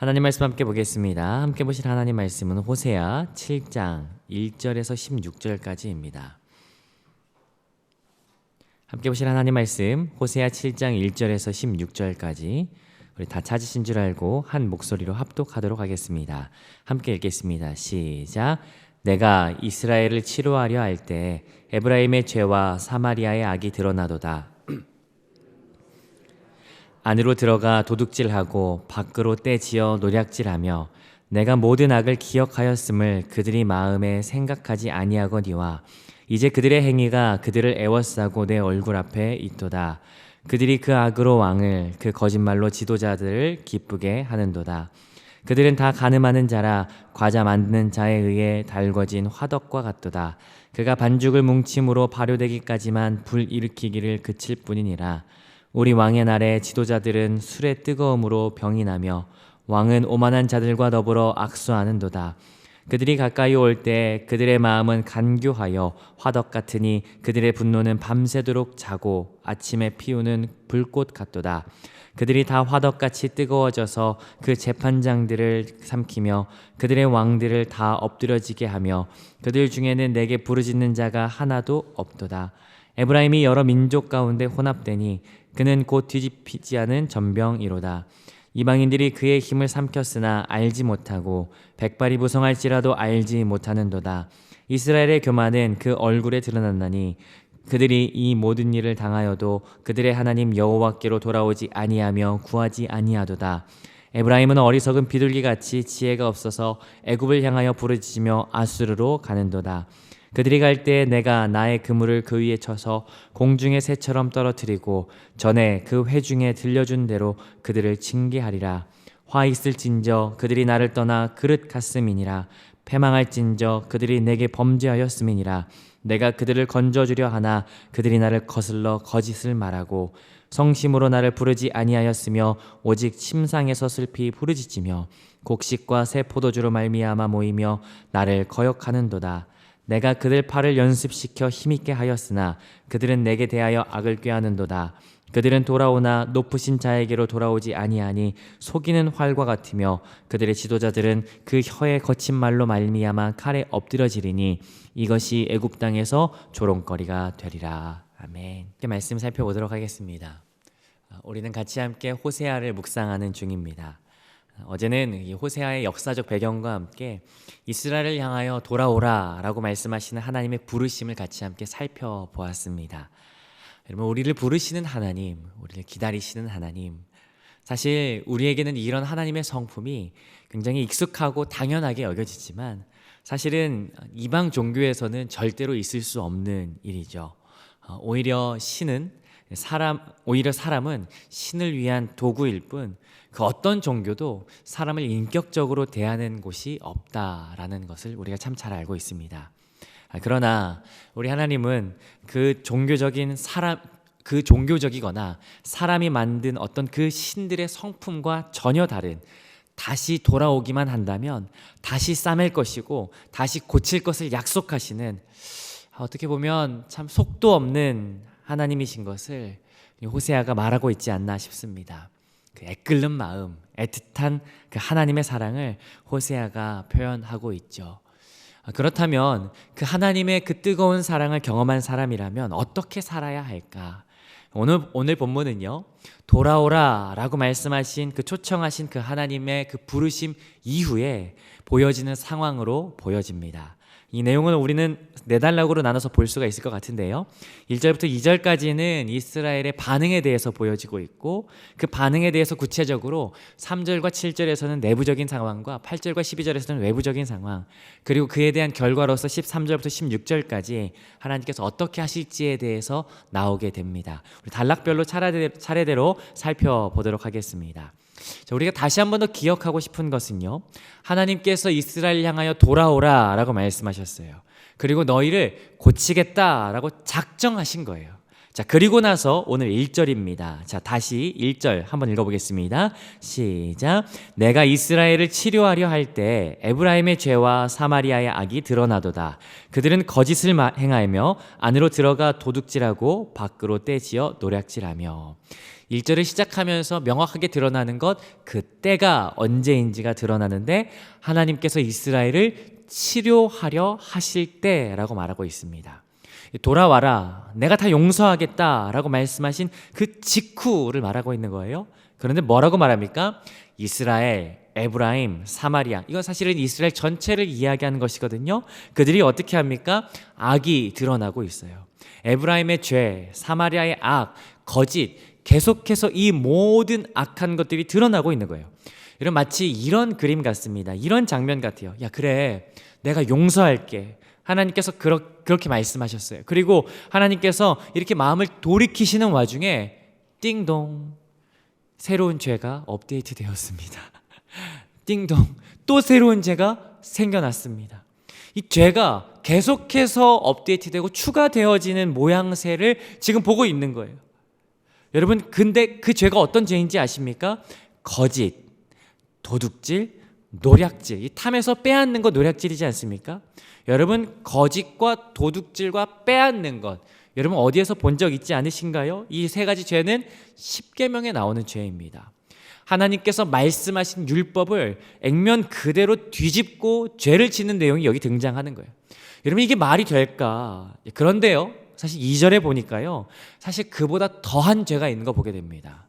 하나님 말씀 함께 보겠습니다. 함께 보실 하나님 말씀은 호세아 7장 1절에서 16절까지입니다. 함께 보실 하나님 말씀 호세아 7장 1절에서 16절까지 우리 다 찾으신 줄 알고 한 목소리로 합독하도록 하겠습니다. 함께 읽겠습니다. 시작. 내가 이스라엘을 치료하려 할 때 에브라임의 죄와 사마리아의 악이 드러나도다. 안으로 들어가 도둑질하고 밖으로 떼지어 노략질하며 내가 모든 악을 기억하였음을 그들이 마음에 생각하지 아니하거니와 이제 그들의 행위가 그들을 애워싸고 내 얼굴 앞에 있도다. 그들이 그 악으로 왕을 그 거짓말로 지도자들을 기쁘게 하는도다. 그들은 다 가늠하는 자라 과자 만드는 자에 의해 달궈진 화덕과 같도다. 그가 반죽을 뭉침으로 발효되기까지만 불 일으키기를 그칠 뿐이니라. 우리 왕의 날에 지도자들은 술의 뜨거움으로 병이 나며 왕은 오만한 자들과 더불어 악수하는도다. 그들이 가까이 올 때 그들의 마음은 간교하여 화덕 같으니 그들의 분노는 밤새도록 자고 아침에 피우는 불꽃 같도다. 그들이 다 화덕같이 뜨거워져서 그 재판장들을 삼키며 그들의 왕들을 다 엎드려지게 하며 그들 중에는 내게 부르짖는 자가 하나도 없도다. 에브라임이 여러 민족 가운데 혼합되니 그는 곧 뒤집히지 않은 전병이로다. 이방인들이 그의 힘을 삼켰으나 알지 못하고 백발이 부성할지라도 알지 못하는도다. 이스라엘의 교만은 그 얼굴에 드러났나니 그들이 이 모든 일을 당하여도 그들의 하나님 여호와께로 돌아오지 아니하며 구하지 아니하도다. 에브라임은 어리석은 비둘기같이 지혜가 없어서 애굽을 향하여 부르짖으며 아수르로 가는도다. 그들이 갈 때 내가 나의 그물을 그 위에 쳐서 공중의 새처럼 떨어뜨리고 전에 그 회중에 들려준 대로 그들을 징계하리라. 화 있을진저 그들이 나를 떠나 그릇 같음이니라. 패망할진저 그들이 내게 범죄하였음이니라. 내가 그들을 건져주려 하나 그들이 나를 거슬러 거짓을 말하고 성심으로 나를 부르지 아니하였으며 오직 침상에서 슬피 부르짖으며 곡식과 새 포도주로 말미암아 모이며 나를 거역하는도다. 내가 그들 팔을 연습시켜 힘있게 하였으나 그들은 내게 대하여 악을 꾀하는도다. 그들은 돌아오나 높으신 자에게로 돌아오지 아니하니 속이는 활과 같으며 그들의 지도자들은 그 혀의 거친 말로 말미암아 칼에 엎드려지리니 이것이 애굽 땅에서 조롱거리가 되리라. 아멘. 이렇게 말씀 살펴보도록 하겠습니다. 우리는 같이 함께 호세아를 묵상하는 중입니다. 어제는 이 호세아의 역사적 배경과 함께 이스라엘을 향하여 돌아오라 라고 말씀하시는 하나님의 부르심을 같이 함께 살펴보았습니다. 여러분, 우리를 부르시는 하나님, 우리를 기다리시는 하나님, 사실 우리에게는 이런 하나님의 성품이 굉장히 익숙하고 당연하게 여겨지지만 사실은 이방 종교에서는 절대로 있을 수 없는 일이죠. 오히려 사람은 신을 위한 도구일 뿐 그 어떤 종교도 사람을 인격적으로 대하는 곳이 없다라는 것을 우리가 참 잘 알고 있습니다. 그러나 우리 하나님은 그 종교적이거나 사람이 만든 어떤 그 신들의 성품과 전혀 다른, 다시 돌아오기만 한다면 다시 싸맬 것이고 다시 고칠 것을 약속하시는, 어떻게 보면 참 속도 없는 하나님이신 것을 호세아가 말하고 있지 않나 싶습니다. 그 애끓는 마음, 애틋한 그 하나님의 사랑을 호세아가 표현하고 있죠. 그렇다면 그 하나님의 그 뜨거운 사랑을 경험한 사람이라면 어떻게 살아야 할까? 오늘 본문은요, 돌아오라 라고 말씀하신 그 초청하신 그 하나님의 그 부르심 이후에 보여지는 상황으로 보여집니다. 이 내용을 우리는 네 단락으로 나눠서 볼 수가 있을 것 같은데요, 1절부터 2절까지는 이스라엘의 반응에 대해서 보여지고 있고 그 반응에 대해서 구체적으로 3절과 7절에서는 내부적인 상황과 8절과 12절에서는 외부적인 상황, 그리고 그에 대한 결과로서 13절부터 16절까지 하나님께서 어떻게 하실지에 대해서 나오게 됩니다. 우리 단락별로 차례대로 살펴보도록 하겠습니다. 자, 우리가 다시 한 번 더 기억하고 싶은 것은요, 하나님께서 이스라엘 향하여 돌아오라 라고 말씀하셨어요. 그리고 너희를 고치겠다 라고 작정하신 거예요. 자, 그리고 나서 오늘 1절입니다. 자, 다시 1절 한번 읽어보겠습니다. 시작. 내가 이스라엘을 치료하려 할 때 에브라임의 죄와 사마리아의 악이 드러나도다. 그들은 거짓을 행하며 안으로 들어가 도둑질하고 밖으로 떼지어 노략질하며. 1절을 시작하면서 명확하게 드러나는 것, 그 때가 언제인지가 드러나는데 하나님께서 이스라엘을 치료하려 하실 때라고 말하고 있습니다. 돌아와라, 내가 다 용서하겠다라고 말씀하신 그 직후를 말하고 있는 거예요. 그런데 뭐라고 말합니까? 이스라엘, 에브라임, 사마리아, 이건 사실은 이스라엘 전체를 이야기하는 것이거든요. 그들이 어떻게 합니까? 악이 드러나고 있어요. 에브라임의 죄, 사마리아의 악, 거짓, 계속해서 이 모든 악한 것들이 드러나고 있는 거예요. 여러분, 마치 이런 그림 같습니다. 이런 장면 같아요. 야, 그래, 내가 용서할게. 하나님께서 그렇게 말씀하셨어요. 그리고 하나님께서 이렇게 마음을 돌이키시는 와중에 띵동, 새로운 죄가 업데이트 되었습니다. 띵동, 또 새로운 죄가 생겨났습니다. 이 죄가 계속해서 업데이트되고 추가되어지는 모양새를 지금 보고 있는 거예요. 여러분, 근데 그 죄가 어떤 죄인지 아십니까? 거짓, 도둑질, 노략질. 이 탐에서 빼앗는 것 노략질이지 않습니까? 여러분, 거짓과 도둑질과 빼앗는 것, 여러분 어디에서 본 적 있지 않으신가요? 이 세 가지 죄는 십계명에 나오는 죄입니다. 하나님께서 말씀하신 율법을 액면 그대로 뒤집고 죄를 짓는 내용이 여기 등장하는 거예요. 여러분, 이게 말이 될까? 그런데요, 사실 2절에 보니까요, 사실 그보다 더한 죄가 있는 거 보게 됩니다.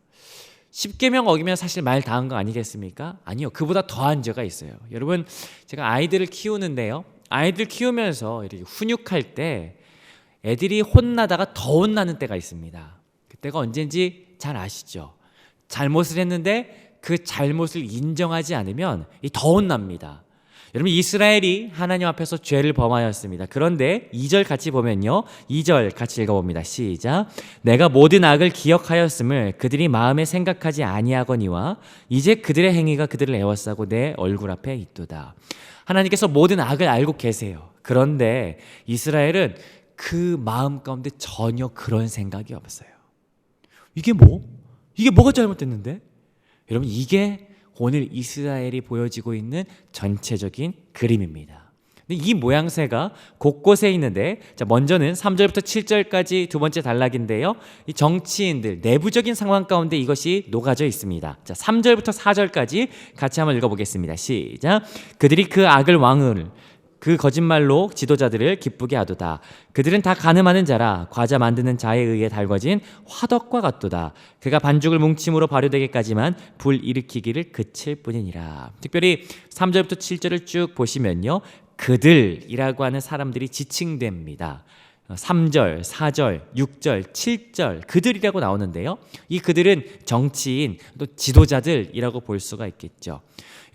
십계명 어기면 사실 말 다 한 거 아니겠습니까? 아니요, 그보다 더한 죄가 있어요. 여러분, 제가 아이들을 키우는데요, 아이들 키우면서 이렇게 훈육할 때 애들이 혼나다가 더 혼나는 때가 있습니다. 그때가 언제인지 잘 아시죠? 잘못을 했는데 그 잘못을 인정하지 않으면 더 혼납니다. 여러분, 이스라엘이 하나님 앞에서 죄를 범하였습니다. 그런데 2절 같이 보면요, 2절 같이 읽어봅니다. 시작. 내가 모든 악을 기억하였음을 그들이 마음에 생각하지 아니하거니와 이제 그들의 행위가 그들을 애워싸고 내 얼굴 앞에 있도다. 하나님께서 모든 악을 알고 계세요. 그런데 이스라엘은 그 마음 가운데 전혀 그런 생각이 없어요. 이게 뭐가 잘못됐는데? 여러분, 이게 오늘 이스라엘이 보여지고 있는 전체적인 그림입니다. 근데 이 모양새가 곳곳에 있는데, 자, 먼저는 3절부터 7절까지 두 번째 단락인데요, 이 정치인들 내부적인 상황 가운데 이것이 녹아져 있습니다. 자, 3절부터 4절까지 같이 한번 읽어보겠습니다. 시작. 그들이 그 악을 왕을 그 거짓말로 지도자들을 기쁘게 하도다. 그들은 다 가늠하는 자라 과자 만드는 자에 의해 달궈진 화덕과 같도다. 그가 반죽을 뭉침으로 발효되기까지만 불 일으키기를 그칠 뿐이니라. 특별히 3절부터 7절을 쭉 보시면요, 그들이라고 하는 사람들이 지칭됩니다. 3절, 4절, 6절, 7절 그들이라고 나오는데요, 이 그들은 정치인 또 지도자들이라고 볼 수가 있겠죠.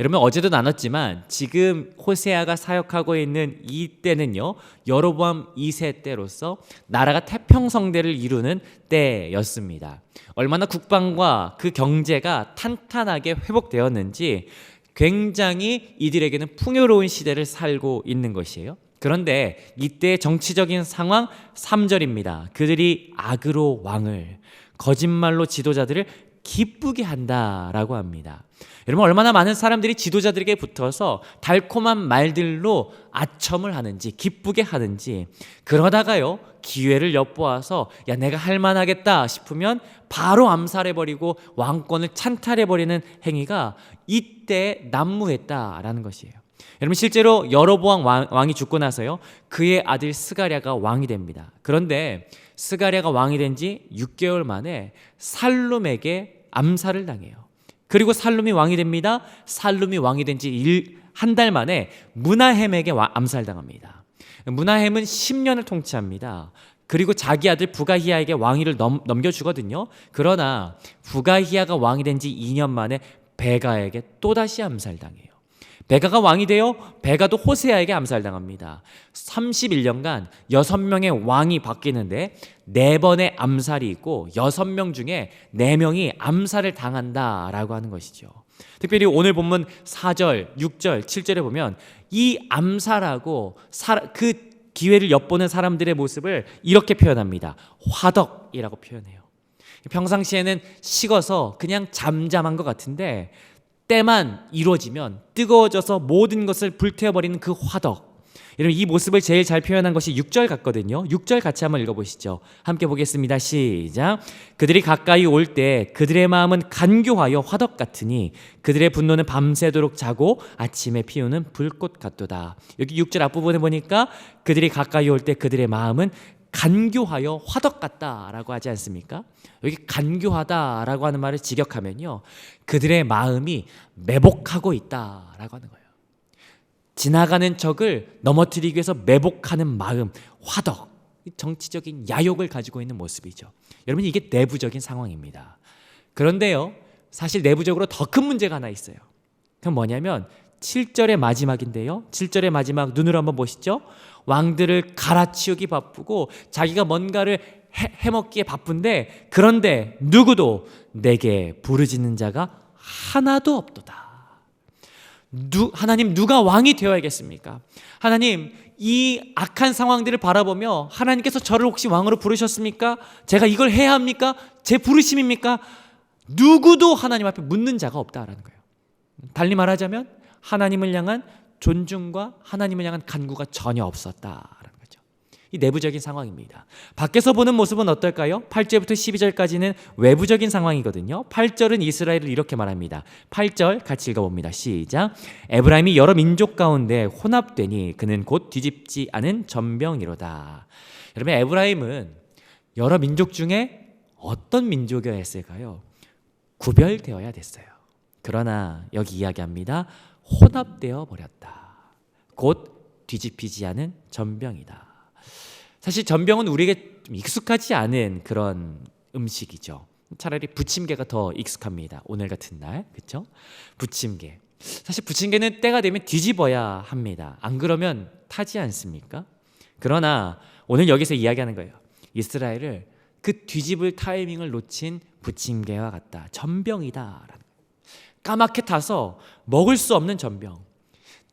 여러분, 어제도 나눴지만 지금 호세아가 사역하고 있는 이 때는요, 여로보암 2세 때로서 나라가 태평성대를 이루는 때였습니다. 얼마나 국방과 그 경제가 탄탄하게 회복되었는지 굉장히 이들에게는 풍요로운 시대를 살고 있는 것이에요. 그런데 이때의 정치적인 상황 3절입니다. 그들이 악으로 왕을, 거짓말로 지도자들을 기쁘게 한다라고 합니다. 여러분, 얼마나 많은 사람들이 지도자들에게 붙어서 달콤한 말들로 아첨을 하는지, 기쁘게 하는지, 그러다가요, 기회를 엿보아서 야, 내가 할만하겠다 싶으면 바로 암살해버리고 왕권을 찬탈해버리는 행위가 이때 난무했다라는 것이에요. 여러분, 실제로 여로보암 왕이 죽고 나서요, 그의 아들 스가랴가 왕이 됩니다. 그런데 스가랴가 왕이 된 지 6개월 만에 살룸에게 암살을 당해요. 그리고 살룸이 왕이 됩니다. 살룸이 왕이 된 지 한 달 만에 므나헴에게 암살당합니다. 므나헴은 10년을 통치합니다. 그리고 자기 아들 부가히야에게 왕위를 넘겨주거든요. 그러나 부가히야가 왕이 된 지 2년 만에 베가에게 또다시 암살당해요. 베가가 왕이 되어 베가도 호세아에게 암살당합니다. 31년간 6명의 왕이 바뀌는데 4번의 암살이 있고 6명 중에 4명이 암살을 당한다라고 하는 것이죠. 특별히 오늘 본문 4절, 6절, 7절에 보면 이 암살하고 그 기회를 엿보는 사람들의 모습을 이렇게 표현합니다. 화덕이라고 표현해요. 평상시에는 식어서 그냥 잠잠한 것 같은데 때만 이루어지면 뜨거워져서 모든 것을 불태워버리는 그 화덕. 여러분 이 모습을 제일 잘 표현한 것이 6절 같거든요. 6절 같이 한번 읽어보시죠. 함께 보겠습니다. 시작. 그들이 가까이 올 때 그들의 마음은 간교하여 화덕 같으니 그들의 분노는 밤새도록 자고 아침에 피우는 불꽃 같도다. 여기 6절 앞부분에 보니까 그들이 가까이 올 때 그들의 마음은 간교하여 화덕 같다라고 하지 않습니까? 여기 간교하다라고 하는 말을 직역하면요, 그들의 마음이 매복하고 있다라고 하는 거예요. 지나가는 적을 넘어뜨리기 위해서 매복하는 마음, 화덕, 정치적인 야욕을 가지고 있는 모습이죠. 여러분 이게 내부적인 상황입니다. 그런데요, 사실 내부적으로 더 큰 문제가 하나 있어요. 그건 뭐냐면 7절의 마지막인데요. 7절의 마지막 눈으로 한번 보시죠. 왕들을 갈아치우기 바쁘고 자기가 뭔가를 해먹기에 바쁜데 그런데 누구도 내게 부르짖는 자가 하나도 없도다. 하나님 누가 왕이 되어야겠습니까? 하나님 이 악한 상황들을 바라보며 하나님께서 저를 혹시 왕으로 부르셨습니까? 제가 이걸 해야 합니까? 제 부르심입니까? 누구도 하나님 앞에 묻는 자가 없다라는 거예요. 달리 말하자면 하나님을 향한 존중과 하나님을 향한 간구가 전혀 없었다라는 거죠. 이 내부적인 상황입니다. 밖에서 보는 모습은 어떨까요? 8절부터 12절까지는 외부적인 상황이거든요. 8절은 이스라엘을 이렇게 말합니다. 8절 같이 읽어봅니다. 시작. 에브라임이 여러 민족 가운데 혼합되니 그는 곧 뒤집지 않은 전병이로다. 여러분 에브라임은 여러 민족 중에 어떤 민족이었을까요? 구별되어야 됐어요. 그러나 여기 이야기합니다. 혼합되어 버렸다. 곧 뒤집히지 않은 전병이다. 사실 전병은 우리에게 좀 익숙하지 않은 그런 음식이죠. 차라리 부침개가 더 익숙합니다. 오늘 같은 날, 그렇죠? 부침개. 사실 부침개는 때가 되면 뒤집어야 합니다. 안 그러면 타지 않습니까? 그러나 오늘 여기서 이야기하는 거예요. 이스라엘을 그 뒤집을 타이밍을 놓친 부침개와 같다. 전병이다. 까맣게 타서 먹을 수 없는 전병.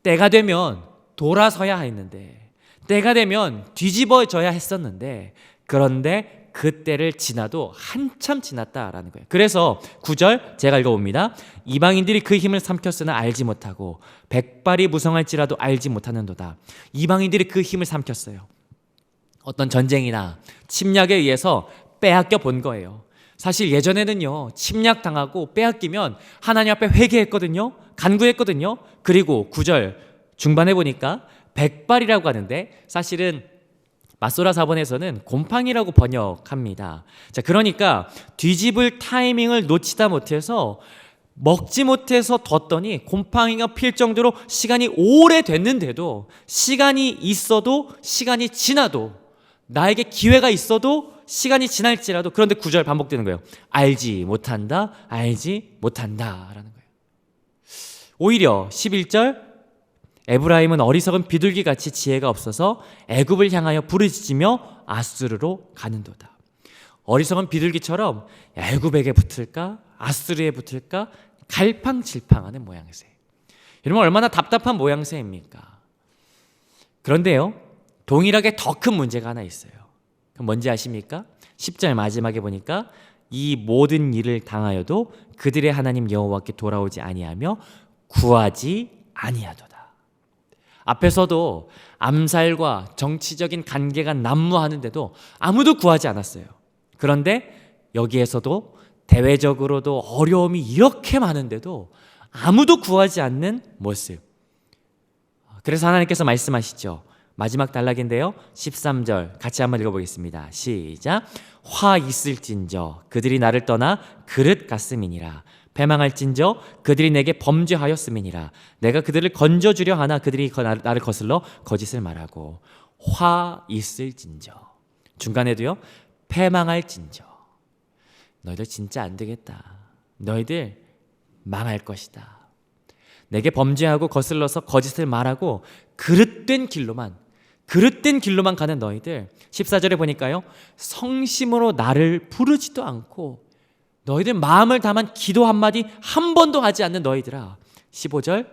때가 되면 돌아서야 했는데, 때가 되면 뒤집어져야 했었는데, 그런데 그 때를 지나도 한참 지났다라는 거예요. 그래서 9절 제가 읽어봅니다. 이방인들이 그 힘을 삼켰으나 알지 못하고 백발이 무성할지라도 알지 못하는도다. 이방인들이 그 힘을 삼켰어요. 어떤 전쟁이나 침략에 의해서 빼앗겨 본 거예요. 사실 예전에는요, 침략당하고 빼앗기면 하나님 앞에 회개했거든요. 간구했거든요. 그리고 9절 중반에 보니까 백발이라고 하는데 사실은 맞소라 사본에서는 곰팡이라고 번역합니다. 자, 그러니까 뒤집을 타이밍을 놓치다 못해서 먹지 못해서 뒀더니 곰팡이가 필 정도로 시간이 오래됐는데도, 시간이 있어도 시간이 지나도, 나에게 기회가 있어도 시간이 지날지라도, 그런데 9절 반복되는 거예요. 알지 못한다, 알지 못한다 라는 거예요. 오히려 11절 에브라임은 어리석은 비둘기같이 지혜가 없어서 애굽을 향하여 부르짖으며 아수르로 가는도다. 어리석은 비둘기처럼 애굽에게 붙을까 아수르에 붙을까 갈팡질팡하는 모양새. 여러분 얼마나 답답한 모양새입니까? 그런데요, 동일하게 더 큰 문제가 하나 있어요. 그럼 뭔지 아십니까? 10절 마지막에 보니까 이 모든 일을 당하여도 그들의 하나님 여호와께 돌아오지 아니하며 구하지 아니하도다. 앞에서도 암살과 정치적인 관계가 난무하는데도 아무도 구하지 않았어요. 그런데 여기에서도 대외적으로도 어려움이 이렇게 많은데도 아무도 구하지 않는 모습. 그래서 하나님께서 말씀하시죠. 마지막 단락인데요, 13절 같이 한번 읽어보겠습니다. 시작. 화 있을진저 그들이 나를 떠나 그릇 같음이니라. 패망할진저 그들이 내게 범죄하였음이니라. 내가 그들을 건져주려 하나 그들이 나를 거슬러 거짓을 말하고. 화 있을진저, 중간에도요, 패망할진저, 너희들 진짜 안 되겠다, 너희들 망할 것이다, 내게 범죄하고 거슬러서 거짓을 말하고 그릇된 길로만 가는 너희들. 14절에 보니까요, 성심으로 나를 부르지도 않고 너희들 마음을 담은 기도 한마디 한 번도 하지 않는 너희들아. 15절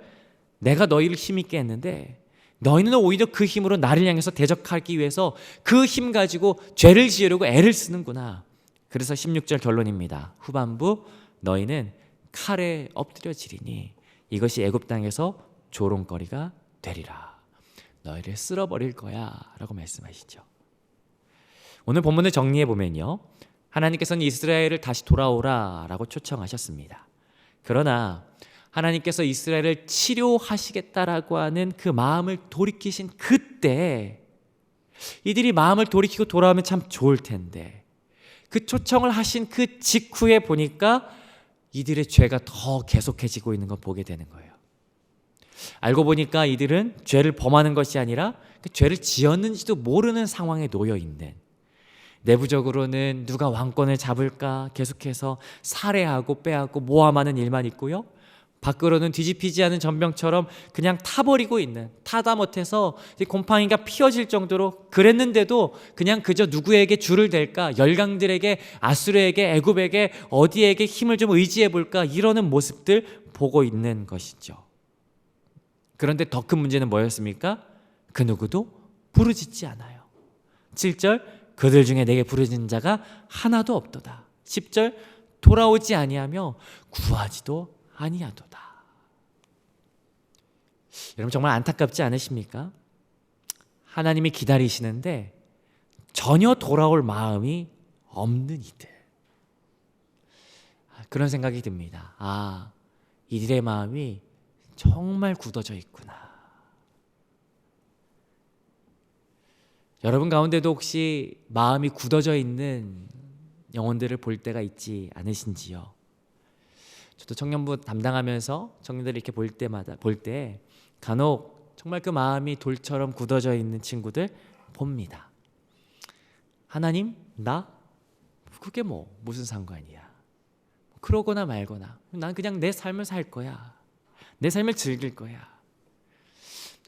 내가 너희를 힘있게 했는데 너희는 오히려 그 힘으로 나를 향해서 대적하기 위해서 그 힘 가지고 죄를 지으려고 애를 쓰는구나. 그래서 16절 결론입니다. 후반부 너희는 칼에 엎드려지리니 이것이 애굽 땅에서 조롱거리가 되리라. 너희를 쓸어버릴 거야 라고 말씀하시죠. 오늘 본문을 정리해 보면요, 하나님께서는 이스라엘을 다시 돌아오라 라고 초청하셨습니다. 그러나 하나님께서 이스라엘을 치료하시겠다라고 하는 그 마음을 돌이키신 그때, 이들이 마음을 돌이키고 돌아오면 참 좋을 텐데, 그 초청을 하신 그 직후에 보니까 이들의 죄가 더 계속해지고 있는 걸 보게 되는 거예요. 알고 보니까 이들은 죄를 범하는 것이 아니라 그 죄를 지었는지도 모르는 상황에 놓여 있는, 내부적으로는 누가 왕권을 잡을까 계속해서 살해하고 빼앗고 모함하는 일만 있고요, 밖으로는 뒤집히지 않은 전병처럼 그냥 타버리고 있는, 타다 못해서 곰팡이가 피어질 정도로 그랬는데도 그냥 그저 누구에게 줄을 댈까, 열강들에게, 아수르에게, 애굽에게, 어디에게 힘을 좀 의지해 볼까, 이러는 모습들 보고 있는 것이죠. 그런데 더 큰 문제는 뭐였습니까? 그 누구도 부르짖지 않아요. 7절, 그들 중에 내게 부르짖는 자가 하나도 없도다. 10절, 돌아오지 아니하며 구하지도 아니하도다. 여러분 정말 안타깝지 않으십니까? 하나님이 기다리시는데 전혀 돌아올 마음이 없는 이들. 그런 생각이 듭니다. 아, 이들의 마음이 정말 굳어져 있구나. 여러분 가운데도 혹시 마음이 굳어져 있는 영혼들을 볼 때가 있지 않으신지요? 저도 청년부 담당하면서 청년들을 이렇게 볼 때 간혹 정말 그 마음이 돌처럼 굳어져 있는 친구들 봅니다. 하나님, 나? 그게 무슨 상관이야. 그러거나 말거나 난 그냥 내 삶을 살 거야. 내 삶을 즐길 거야.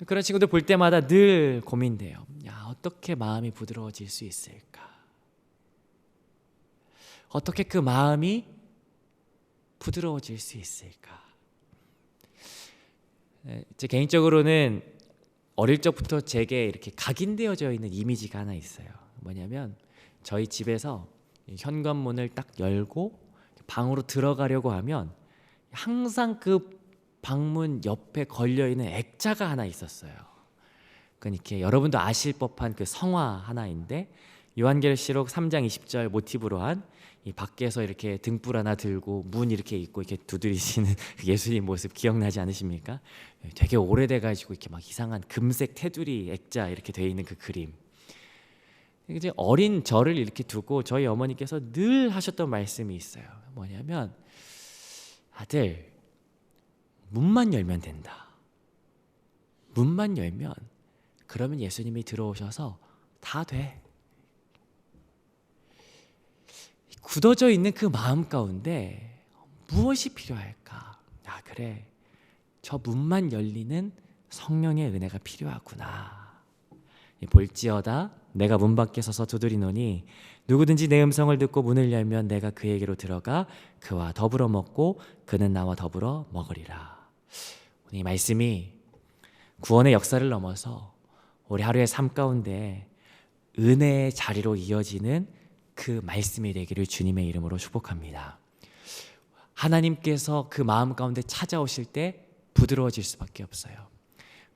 그런 친구들 볼 때마다 늘 고민돼요. 야, 어떻게 마음이 부드러워질 수 있을까? 어떻게 그 마음이 부드러워질 수 있을까? 제 개인적으로는 어릴 적부터 제게 이렇게 각인되어져 있는 이미지가 하나 있어요. 뭐냐면 저희 집에서 현관문을 딱 열고 방으로 들어가려고 하면 항상 그 방문 옆에 걸려있는 액자가 하나 있었어요. 그러니까 여러분도 아실 법한 그 성화 하나인데, 요한계시록 3장 20절 모티브로 한 이 밖에서 이렇게 등불 하나 들고 문 이렇게 있고 이렇게 두드리시는 예수님 모습 기억나지 않으십니까? 되게 오래돼 가지고 이렇게 막 이상한 금색 테두리 액자 이렇게 돼 있는 그 그림. 이제 어린 저를 이렇게 두고 저희 어머니께서 늘 하셨던 말씀이 있어요. 뭐냐면, 아들, 문만 열면 된다. 문만 열면 그러면 예수님이 들어오셔서 다 돼. 굳어져 있는 그 마음 가운데 무엇이 필요할까? 아, 그래, 저 문만 열리는 성령의 은혜가 필요하구나. 볼지어다 내가 문 밖에 서서 두드리노니 누구든지 내 음성을 듣고 문을 열면 내가 그에게로 들어가 그와 더불어 먹고 그는 나와 더불어 먹으리라. 이 말씀이 구원의 역사를 넘어서 우리 하루의 삶 가운데 은혜의 자리로 이어지는 그 말씀이 되기를 주님의 이름으로 축복합니다. 하나님께서 그 마음 가운데 찾아오실 때 부드러워질 수밖에 없어요.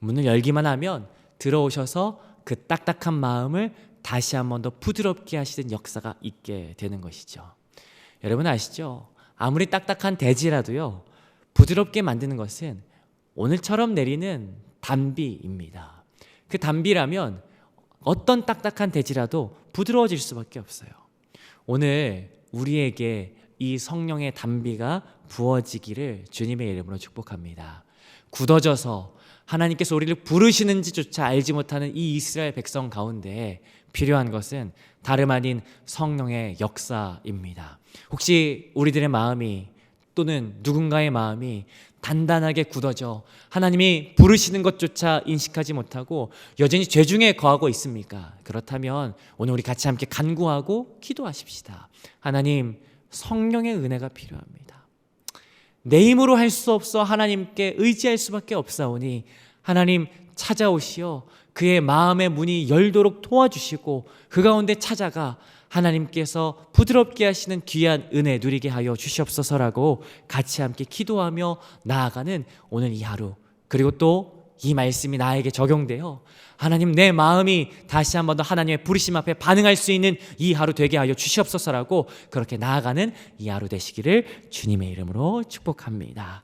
문을 열기만 하면 들어오셔서 그 딱딱한 마음을 다시 한 번 더 부드럽게 하시는 역사가 있게 되는 것이죠. 여러분 아시죠? 아무리 딱딱한 대지라도요, 부드럽게 만드는 것은 오늘처럼 내리는 단비입니다. 그 단비라면 어떤 딱딱한 대지라도 부드러워질 수밖에 없어요. 오늘 우리에게 이 성령의 단비가 부어지기를 주님의 이름으로 축복합니다. 굳어져서 하나님께서 우리를 부르시는지조차 알지 못하는 이 이스라엘 백성 가운데 필요한 것은 다름 아닌 성령의 역사입니다. 혹시 우리들의 마음이 또는 누군가의 마음이 단단하게 굳어져 하나님이 부르시는 것조차 인식하지 못하고 여전히 죄 중에 거하고 있습니까? 그렇다면 오늘 우리 같이 함께 간구하고 기도하십시다. 하나님, 성령의 은혜가 필요합니다. 내 힘으로 할 수 없어 하나님께 의지할 수밖에 없사오니 하나님 찾아오시어 그의 마음의 문이 열도록 도와주시고 그 가운데 찾아가 하나님께서 부드럽게 하시는 귀한 은혜 누리게 하여 주시옵소서라고 같이 함께 기도하며 나아가는 오늘 이 하루, 그리고 또 이 말씀이 나에게 적용돼요. 하나님, 내 마음이 다시 한 번 더 하나님의 부르심 앞에 반응할 수 있는 이 하루 되게 하여 주시옵소서라고 그렇게 나아가는 이 하루 되시기를 주님의 이름으로 축복합니다.